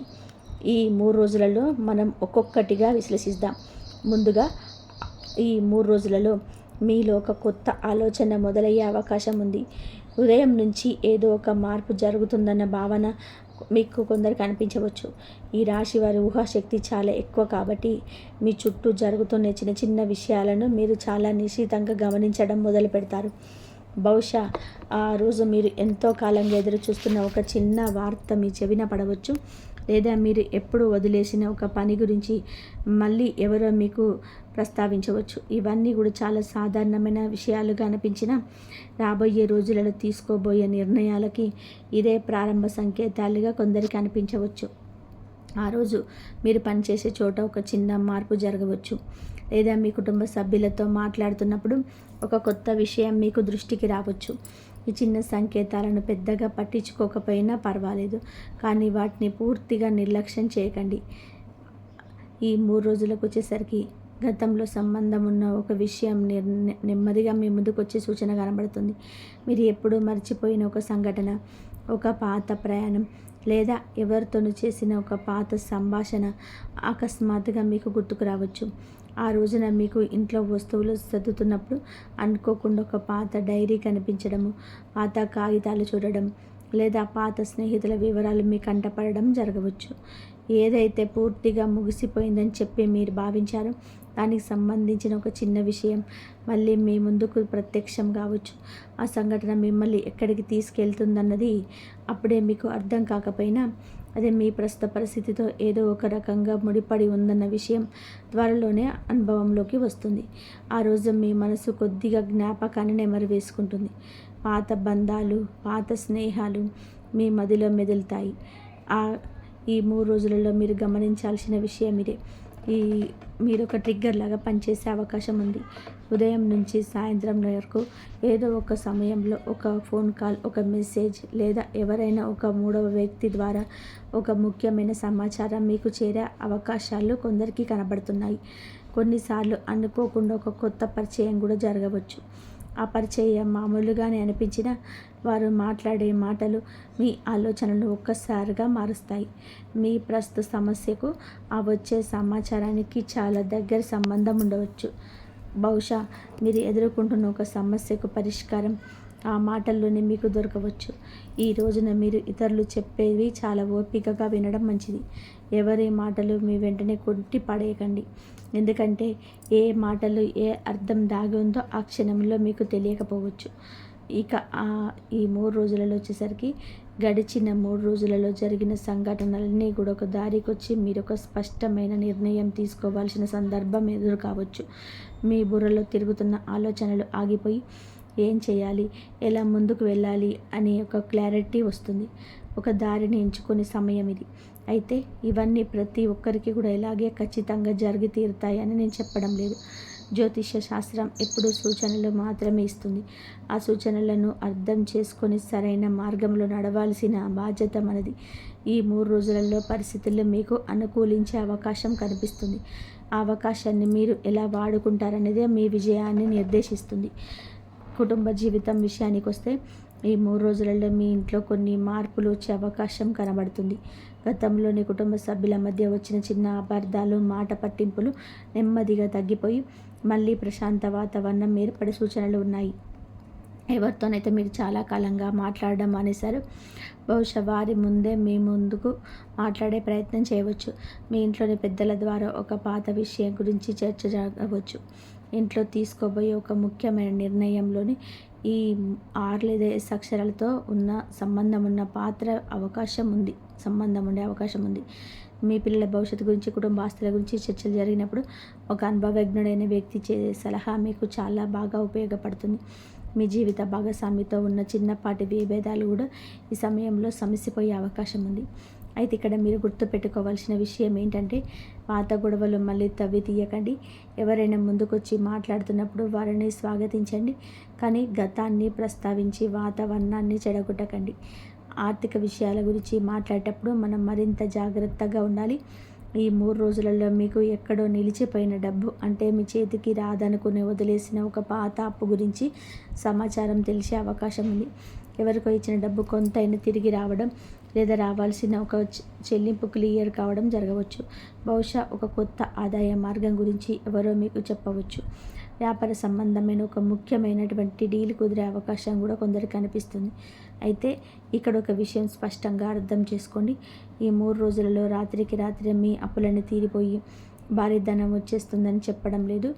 ఈ 3 రోజులలో మనం ఒక్కొక్కటిగా విశ్లేషిద్దాం. ముందుగా ఈ 3 రోజులలో మీలో ఒక కొత్త ఆలోచన మొదలయ్యే అవకాశం ఉంది. ఉదయం నుంచి ఏదో ఒక మార్పు జరుగుతుందన్న భావన మీకు కొందరికి అనిపించవచ్చు. ఈ రాశి వారి ఊహాశక్తి చాలా ఎక్కువ కాబట్టి మీ చుట్టూ జరుగుతున్న చిన్న చిన్న విషయాలను మీరు చాలా నిశితంగా గమనించడం మొదలు పెడతారు. బహుశా ఆ రోజు మీరు ఎంతో కాలంగా ఎదురు చూస్తున్న ఒక చిన్న వార్త మీ చెవిన పడవచ్చు, లేదా మీరు ఎప్పుడు వదిలేసిన ఒక పని గురించి మళ్ళీ ఎవరో మీకు ప్రస్తావించవచ్చు. ఇవన్నీ కూడా చాలా సాధారణమైన విషయాలుగా అనిపించిన రాబోయే రోజులలో తీసుకోబోయే నిర్ణయాలకి ఇదే ప్రారంభ సంకేతాలుగా కొందరికి అనిపించవచ్చు. ఆ రోజు మీరు పనిచేసే చోట ఒక చిన్న మార్పు జరగవచ్చు, లేదా మీ కుటుంబ సభ్యులతో మాట్లాడుతున్నప్పుడు ఒక కొత్త విషయం మీకు దృష్టికి రావచ్చు. ఈ చిన్న సంకేతాలను పెద్దగా పట్టించుకోకపోయినా పర్వాలేదు, కానీ వాటిని పూర్తిగా నిర్లక్ష్యం చేయకండి. ఈ 3 రోజులకు వచ్చేసరికి గతంలో సంబంధం ఉన్న ఒక విషయం నెమ్మదిగా మీ ముందుకు వచ్చే సూచన కనబడుతుంది. మీరు ఎప్పుడూ మర్చిపోయిన ఒక సంఘటన, ఒక పాత ప్రయాణం, లేదా ఎవరితోనూ చేసిన ఒక పాత సంభాషణ అకస్మాత్తుగా మీకు గుర్తుకు రావచ్చు. ఆ రోజున మీకు ఇంట్లో వస్తువులు సర్దుతున్నప్పుడు అనుకోకుండా ఒక పాత డైరీ కనిపించడము, పాత కాగితాలు చూడడం, లేదా పాత స్నేహితుల వివరాలు మీ కంటపడడం జరగవచ్చు. ఏదైతే పూర్తిగా ముగిసిపోయిందని చెప్పి మీరు భావించారో దానికి సంబంధించిన ఒక చిన్న విషయం మళ్ళీ మీ ముందుకు ప్రత్యక్షం కావచ్చు. ఆ సంఘటన మిమ్మల్ని ఎక్కడికి తీసుకెళ్తుందన్నది అప్పుడే మీకు అర్థం కాకపోయినా అదే మీ ప్రస్తుత పరిస్థితితో ఏదో ఒక రకంగా ముడిపడి ఉందన్న విషయం త్వరలోనే అనుభవంలోకి వస్తుంది. ఆ రోజు మీ మనసు కొద్దిగా జ్ఞాపకాన్ని నెమరు వేసుకుంటుంది. పాత బంధాలు, పాత స్నేహాలు మీ మదిలో మెదులుతాయి. ఈ 3 రోజులలో మీరు గమనించాల్సిన విషయం ఇదే. మీరు ఒక ట్రిగ్గర్ లాగా పనిచేసే అవకాశం ఉంది. ఉదయం నుంచి సాయంత్రం వరకు ఏదో ఒక సమయంలో ఒక ఫోన్ కాల్, ఒక మెసేజ్, లేదా ఎవరైనా ఒక 3వ వ్యక్తి ద్వారా ఒక ముఖ్యమైన సమాచారం మీకు చేరే అవకాశాలు కొందరికి కనబడుతున్నాయి. కొన్నిసార్లు అనుకోకుండా ఒక కొత్త పరిచయం కూడా జరగవచ్చు. ఆ పరిచయం మామూలుగానే అనిపించినా వారు మాట్లాడే మాటలు మీ ఆలోచనలు ఒక్కసారిగా మారుస్తాయి. మీ ప్రస్తుత సమస్యకు ఆ వచ్చే సమాచారానికి చాలా దగ్గర సంబంధం ఉండవచ్చు. బహుశా మీరు ఎదుర్కొంటున్న ఒక సమస్యకు పరిష్కారం ఆ మాటల్లోనే మీకు దొరకవచ్చు. ఈ రోజున మీరు ఇతరులు చెప్పేవి చాలా ఓపికగా వినడం మంచిది. ఎవరి మాటలు మీ వెంటనే కొట్టి పడేయకండి. ఎందుకంటే ఏ మాటలు ఏ అర్థం దాగి ఉందో ఆ క్షణంలో మీకు తెలియకపోవచ్చు. ఇక ఈ 3 రోజులలో వచ్చేసరికి గడిచిన 3 రోజులలో జరిగిన సంఘటనలన్నీ కూడా ఒక దారికొచ్చి మీరు ఒక స్పష్టమైన నిర్ణయం తీసుకోవాల్సిన సందర్భం ఎదురు కావచ్చు. మీ బుర్రలో తిరుగుతున్న ఆలోచనలు ఆగిపోయి ఏం చేయాలి, ఎలా ముందుకు వెళ్ళాలి అనే ఒక క్లారిటీ వస్తుంది. ఒక దారిని ఎంచుకునే సమయం ఇది. అయితే ఇవన్నీ ప్రతి ఒక్కరికి కూడా ఇలాగే ఖచ్చితంగా జరిగి తీరుతాయని నేను చెప్పడం లేదు. జ్యోతిష్య శాస్త్రం ఎప్పుడూ సూచనలు మాత్రమే ఇస్తుంది. ఆ సూచనలను అర్థం చేసుకొని సరైన మార్గంలో నడవాల్సిన బాధ్యత మనది. ఈ 3 రోజులలో పరిస్థితులు మీకు అనుకూలించే అవకాశం కనిపిస్తుంది. ఆ అవకాశాన్ని మీరు ఎలా వాడుకుంటారనేదే మీ విజయాన్ని నిర్దేశిస్తుంది. కుటుంబ జీవితం విషయానికి వస్తే ఈ 3 రోజులలో మీ ఇంట్లో కొన్ని మార్పులు వచ్చే అవకాశం కనబడుతుంది. గతంలోని కుటుంబ సభ్యుల మధ్య వచ్చిన చిన్న అపార్థాలు, మాట పట్టింపులు నెమ్మదిగా తగ్గిపోయి మళ్ళీ ప్రశాంత వాతావరణం ఏర్పడే సూచనలు ఉన్నాయి. ఎవరితోనైతే మీరు చాలా కాలంగా మాట్లాడడం మానేశారు, బహుశా వారి ముందే మీ ముందుకు మాట్లాడే ప్రయత్నం చేయవచ్చు. మీ ఇంట్లోని పెద్దల ద్వారా ఒక పాత విషయం గురించి చర్చ జరగవచ్చు. ఇంట్లో తీసుకోబోయే ఒక ముఖ్యమైన నిర్ణయంలోని ఈ 6 లేదా S అక్షరాలతో ఉన్న సంబంధం ఉండే అవకాశం ఉంది. మీ పిల్లల భవిష్యత్తు గురించి, కుటుంబ ఆస్తుల గురించి చర్చలు జరిగినప్పుడు ఒక అనుభవజ్ఞుడైన వ్యక్తి ఇచ్చే సలహా మీకు చాలా బాగా ఉపయోగపడుతుంది. మీ జీవిత భాగస్వామితో ఉన్న చిన్నపాటి విభేదాలు కూడా ఈ సమయంలో సమసిపోయే అవకాశం ఉంది. అయితే ఇక్కడ మీరు గుర్తుపెట్టుకోవాల్సిన విషయం ఏంటంటే, పాత గొడవలు మళ్ళీ తవ్వి తీయకండి. ఎవరైనా ముందుకొచ్చి మాట్లాడుతున్నప్పుడు వారిని స్వాగతించండి, కానీ గతాన్ని ప్రస్తావించి వాతావరణాన్ని చెడగొట్టకండి. ఆర్థిక విషయాల గురించి మాట్లాడేటప్పుడు మనం మరింత జాగ్రత్తగా ఉండాలి. ఈ 3 రోజులలో మీకు ఎక్కడో నిలిచిపోయిన డబ్బు, అంటే మీ చేతికి రాదనుకుని వదిలేసిన ఒక పాత అప్పు గురించి సమాచారం తెలిసే అవకాశం ఉంది. ఎవరికో ఇచ్చిన డబ్బు కొంతైనా తిరిగి రావడం, లేదా రావాల్సిన ఒక చెల్లింపు క్లియర్ కావడం జరగవచ్చు. బహుశా ఒక కొత్త ఆదాయ మార్గం గురించి ఎవరో మీకు చెప్పవచ్చు. వ్యాపార సంబంధమైన ఒక ముఖ్యమైనటువంటి డీల్ కుదిరే అవకాశం కూడా కొందరికి కనిపిస్తుంది. అయితే ఇక్కడ ఒక విషయం స్పష్టంగా అర్థం చేసుకోండి. ఈ 3 రోజులలో రాత్రికి రాత్రి మీ అప్పులన్నీ తీరిపోయి భారీ ధనం వచ్చేస్తుందని చెప్పడం లేదు.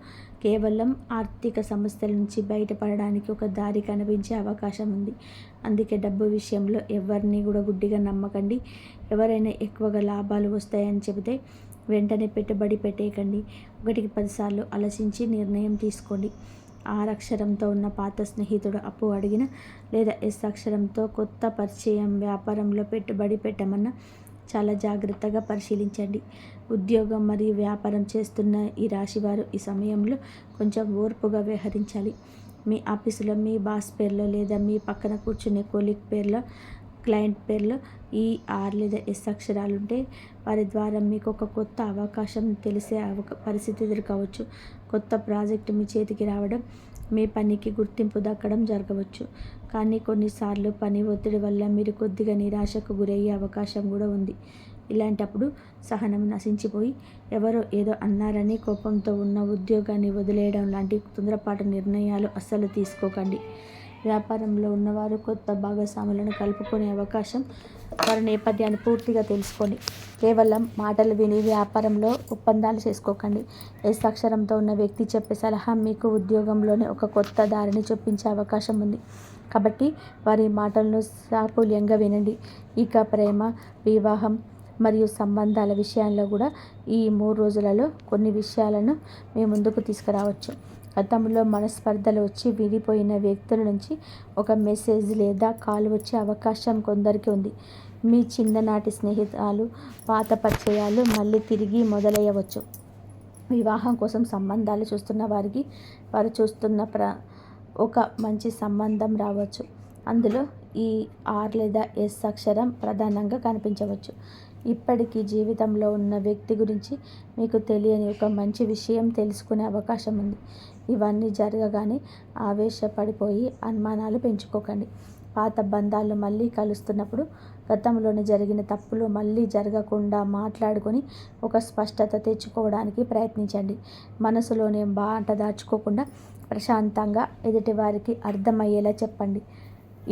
కేవలం ఆర్థిక సమస్యల నుంచి బయటపడడానికి ఒక దారి కనిపించే అవకాశం ఉంది. అందుకే డబ్బు విషయంలో ఎవరిని కూడా గుడ్డిగా నమ్మకండి. ఎవరైనా ఎక్కువగా లాభాలు వస్తాయని చెబితే వెంటనే పెట్టుబడి పెట్టేయకండి. 1కి 10 సార్లు ఆలోచించి నిర్ణయం తీసుకోండి. R అక్షరంతో ఉన్న పాత స్నేహితుడు అప్పు అడిగిన, లేదా S అక్షరంతో కొత్త పరిచయం వ్యాపారంలో పెట్టుబడి పెట్టమన్నా చాలా జాగ్రత్తగా పరిశీలించండి. ఉద్యోగం మరియు వ్యాపారం చేస్తున్న ఈ రాశివారు ఈ సమయంలో కొంచెం ఓర్పుగా వ్యవహరించాలి. మీ ఆఫీసులో మీ బాస్ పేరులో, లేదా మీ పక్కన కూర్చునే కొలీగ్ పేరులో, క్లయింట్ పేరులో ఈ R లేదా S అక్షరాలు ఉంటే వారి ద్వారా మీకు ఒక కొత్త అవకాశం తెలిసే పరిస్థితి ఎదుర్కోవచ్చు. కొత్త ప్రాజెక్టు మీ చేతికి రావడం, మీ పనికి గుర్తింపు దక్కడం జరగవచ్చు. కానీ కొన్నిసార్లు పని ఒత్తిడి వల్ల మీరు కొద్దిగా నిరాశకు గురయ్యే అవకాశం కూడా ఉంది. ఇలాంటప్పుడు సహనం నశించిపోయి ఎవరో ఏదో అన్నారని కోపంతో ఉన్న ఉద్యోగాన్ని వదిలేయడం లాంటి తొందరపాటు నిర్ణయాలు అస్సలు తీసుకోకండి. వ్యాపారంలో ఉన్నవారు కొత్త భాగస్వాములను కలుపుకునే అవకాశం, వారి నేపథ్యాన్ని పూర్తిగా తెలుసుకోండి. కేవలం మాటలు విని వ్యాపారంలో ఒప్పందాలు చేసుకోకండి. S అక్షరంతో ఉన్న వ్యక్తి చెప్పే సలహా మీకు ఉద్యోగంలోనే ఒక కొత్త దారిని చూపించే అవకాశం ఉంది. కాబట్టి వారి మాటలను సాకుల్యంగా వినండి. ఇక ప్రేమ, వివాహం మరియు సంబంధాల విషయాల్లో కూడా ఈ 3 రోజులలో కొన్ని విషయాలను మీ ముందుకు తీసుకురావచ్చు. గతంలో మనస్పర్ధలు వచ్చి విడిపోయిన వ్యక్తుల నుంచి ఒక మెసేజ్ లేదా కాల్ వచ్చే అవకాశం కొందరికి ఉంది. మీ చిన్ననాటి స్నేహితులు, పాత పరిచయాలు మళ్ళీ తిరిగి మొదలయ్యవచ్చు. వివాహం కోసం సంబంధాలు చూస్తున్న వారికి వారు చూస్తున్న ఒక మంచి సంబంధం రావచ్చు. అందులో ఈ R లేదా S అక్షరం ప్రధానంగా కనిపించవచ్చు. ఇప్పటికీ జీవితంలో ఉన్న వ్యక్తి గురించి మీకు తెలియని ఒక మంచి విషయం తెలుసుకునే అవకాశం ఉంది. ఇవన్నీ జరగగానే ఆవేశపడిపోయి అనుమానాలు పెంచుకోకండి. పాత బంధాలు మళ్ళీ కలుస్తున్నప్పుడు గతంలోనే జరిగిన తప్పులు మళ్ళీ జరగకుండా మాట్లాడుకొని ఒక స్పష్టత తెచ్చుకోవడానికి ప్రయత్నించండి. మనసులోనే బాట దాచుకోకుండా ప్రశాంతంగా ఎదుటివారికి అర్థమయ్యేలా చెప్పండి.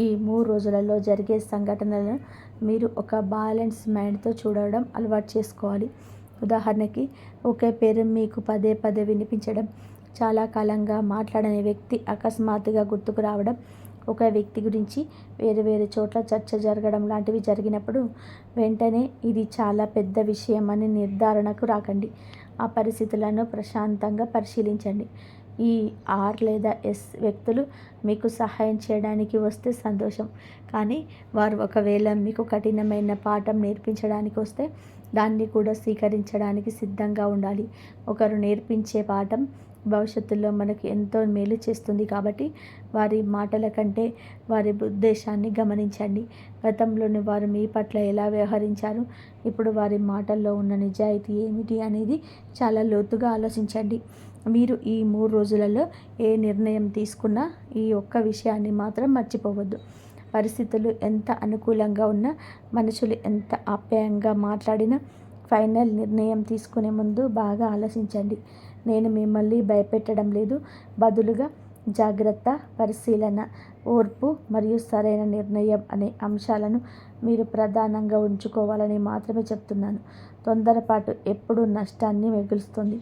ఈ 3 రోజులలో జరిగే సంఘటనలను మీరు ఒక బ్యాలెన్స్ మైండ్తో చూడడం అలవాటు చేసుకోవాలి. ఉదాహరణకి, ఒకే పేరు మీకు పదే పదే వినిపించడం, చాలా కాలంగా మాట్లాడని వ్యక్తి అకస్మాత్తుగా గుర్తుకు రావడం, ఒక వ్యక్తి గురించి వేరు వేరు చోట్ల చర్చ జరగడం లాంటివి జరిగినప్పుడు వెంటనే ఇది చాలా పెద్ద విషయం అని నిర్ధారణకు రాకండి. ఆ పరిస్థితులను ప్రశాంతంగా పరిశీలించండి. ఈ ఆర్ లేదా ఎస్ వ్యక్తులు మీకు సహాయం చేయడానికి వస్తే సంతోషం. కానీ వారు ఒకవేళ మీకు కఠినమైన పాఠం నేర్పించడానికి వస్తే దాన్ని కూడా స్వీకరించడానికి సిద్ధంగా ఉండాలి. ఒకరు నేర్పించే పాఠం భవిష్యత్తులో మనకు ఎంతో మేలు చేస్తుంది. కాబట్టి వారి మాటల కంటే వారి ఉద్దేశాన్ని గమనించండి. గతంలోని వారు మీ పట్ల ఎలా వ్యవహరించారు, ఇప్పుడు వారి మాటల్లో ఉన్న నిజాయితీ ఏమిటి అనేది చాలా లోతుగా ఆలోచించండి. మీరు ఈ 3 రోజులలో ఏ నిర్ణయం తీసుకున్నా ఈ ఒక్క విషయాన్ని మాత్రం మర్చిపోవద్దు. పరిస్థితులు ఎంత అనుకూలంగా ఉన్నా, మనుషులు ఎంత ఆప్యాయంగా మాట్లాడినా ఫైనల్ నిర్ణయం తీసుకునే ముందు బాగా ఆలోచించండి. నేను మిమ్మల్ని భయపెట్టడం లేదు, బదులుగా జాగ్రత్త, పరిశీలన, ఓర్పు మరియు సరైన నిర్ణయం అనే అంశాలను మీరు ప్రధానంగా ఉంచుకోవాలని మాత్రమే చెప్తున్నాను. తొందరపాటు ఎప్పుడూ నష్టాన్ని మిగులుస్తుంది.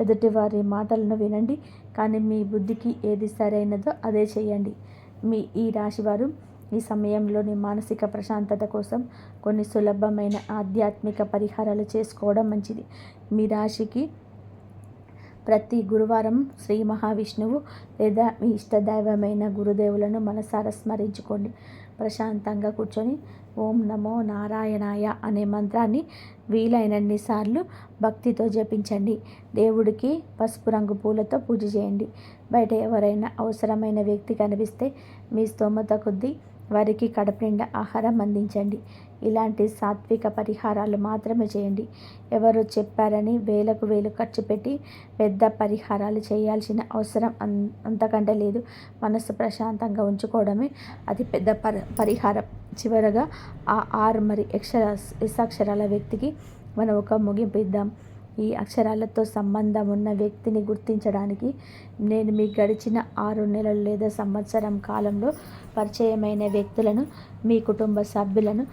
ఎదుటివారి మాటలను వినండి, కానీ మీ బుద్ధికి ఏది సరైనదో అదే చేయండి. ఈ రాశివారు ఈ సమయంలోని మానసిక ప్రశాంతత కోసం కొన్ని సులభమైన ఆధ్యాత్మిక పరిహారాలు చేసుకోవడం మంచిది. మీ రాశికి ప్రతి గురువారం శ్రీ మహావిష్ణువు లేదా మీ ఇష్టదైవమైన గురుదేవులను మనసారా స్మరించుకోండి. ప్రశాంతంగా కూర్చొని ఓం నమో నారాయణాయ అనే మంత్రాన్ని వీలైనన్ని సార్లు భక్తితో జపించండి. దేవుడికి పసుపు రంగు పూలతో పూజ చేయండి. బయట ఎవరైనా అవసరమైన వ్యక్తి కనిపిస్తే మీ స్తోమత కొద్దీ వారికి కడుపు నిండా ఆహారం అందించండి. ఇలాంటి సాత్విక పరిహారాలు మాత్రమే చేయండి. ఎవరు చెప్పారని వేలకు వేలు ఖర్చు పెట్టి పెద్ద పరిహారాలు చేయాల్సిన అవసరం అంతకంటే లేదు. మనసు ప్రశాంతంగా ఉంచుకోవడమే అతి పెద్ద పరిహారం. చివరగా ఆ ఆర్ మరి ఎస్ అక్షరాల వ్యక్తికి మనం ఒక ముగింపు ఇద్దాం. ఈ అక్షరాలతో సంబంధం ఉన్న వ్యక్తిని గుర్తించడానికి నేను మీ గడిచిన 6 నెలలు లేదా సంవత్సరం కాలంలో పరిచయమైన వ్యక్తులను, మీ కుటుంబ సభ్యులను,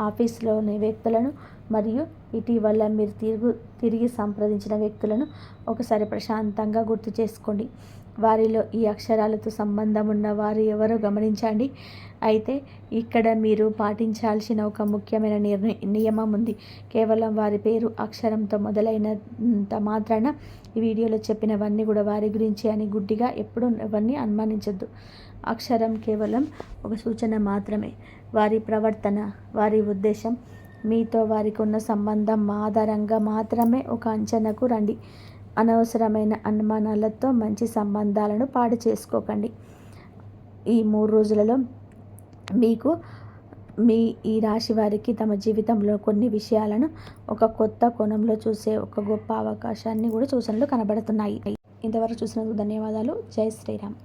ఆఫీసులోని వ్యక్తులను మరియు ఇటీవల మీరు తిరిగి సంప్రదించిన వ్యక్తులను ఒకసారి ప్రశాంతంగా గుర్తు చేసుకోండి. వారిలో ఈ అక్షరాలతో సంబంధం ఉన్న వారు ఎవరో గమనించండి. అయితే ఇక్కడ మీరు పాటించాల్సిన ఒక ముఖ్యమైన నియమం ఉంది. కేవలం వారి పేరు అక్షరంతో మొదలైనంత మాత్రాన ఈ వీడియోలో చెప్పినవన్నీ కూడా వారి గురించి అని గుడ్డిగా ఎప్పుడూ ఎవరిని అనుమానించొద్దు. అక్షరం కేవలం ఒక సూచన మాత్రమే. వారి ప్రవర్తన, వారి ఉద్దేశం, మీతో వారికి ఉన్న సంబంధం ఆధారంగా మాత్రమే ఒక అంచనాకు రండి. అనవసరమైన అనుమానాలతో మంచి సంబంధాలను పాడు చేసుకోకండి. ఈ 3 రోజులలో మీకు ఈ రాశి వారికి తమ జీవితంలో కొన్ని విషయాలను ఒక కొత్త కోణంలో చూసే ఒక గొప్ప అవకాశాన్ని కూడా సూచనలు కనబడుతున్నాయి. ఇంతవరకు చూసినందుకు ధన్యవాదాలు. జై శ్రీరామ్.